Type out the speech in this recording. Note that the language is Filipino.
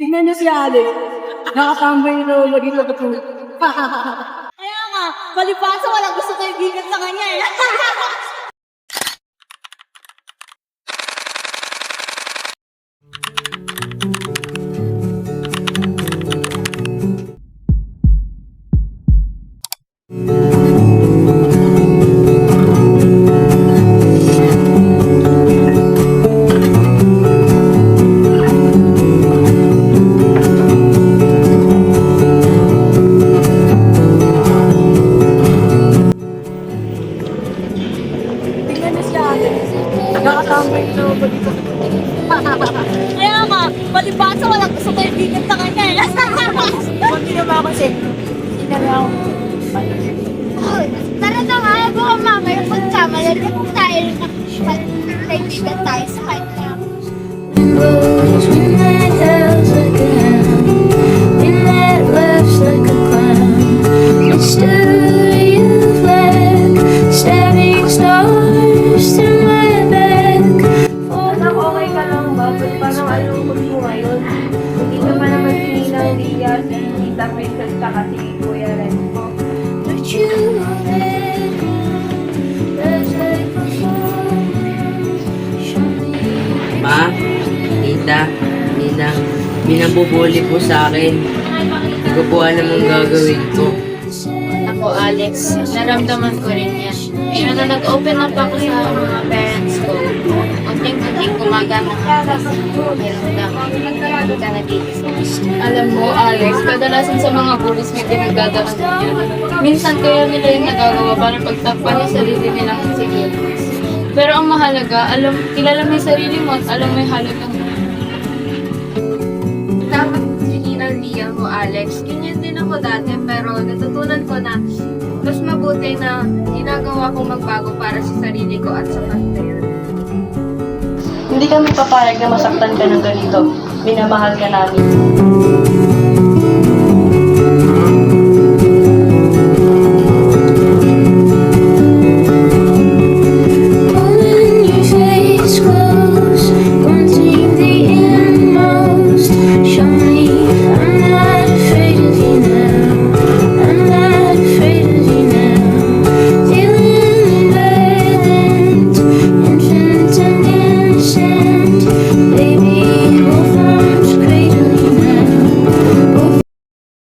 Tingnan niyo si Alex. Nakatambay na maging nakatulog. Kaya nga, palipasa walang gusto kaibigan sa kanya eh. Tingnan niyo si Alex. Nakatambay na maging nakatulog. Kaya nga, palipasa walang gusto kaibigan sa kanya eh. Kunti na ba kasi? Hindi na lang. Tara na nga, baka mamaya pagsama na rin tayo kaibigan tayo sa kanya. Rose, we made hells like a hound. We made laughs like a clown. But still you fled, stabbing stars to my back. Anak, okay ka lang ba? Ba't parang alungkot mo ngayon? Hindi ka pa naman hininang liya si Tita Princess tsaka si Kuya Renzo. But you led, just like before. Show me. Ma, tita, ninang, minambubuli po sa akin. Hindi ko po alam ang gagawin ko. Ako, Alex, naramdaman ko rin yan. Kaya na nag-open up ako sa mga parents ko, unting-unting gumagana ka sa pakiramdam ka nag-iisip. Alam mo, Alex, kadalasan sa mga bullies may pinagdadaan niya. Minsan kaya nila yung nagagawa para pagtakpan yung sarili nilang insecurities. Pero ang mahalaga, kilala mo yung sarili mo at alam mo yung halaga mo. Dapat hihinang liya mo, Alex. Ganyan din ako dati, pero natutunan ko na mas mabuti na ginagawa kong magbago para sa sarili ko at sa kanila. Hindi kami papayag na masaktan ka ng ganito. Minamahal ka namin.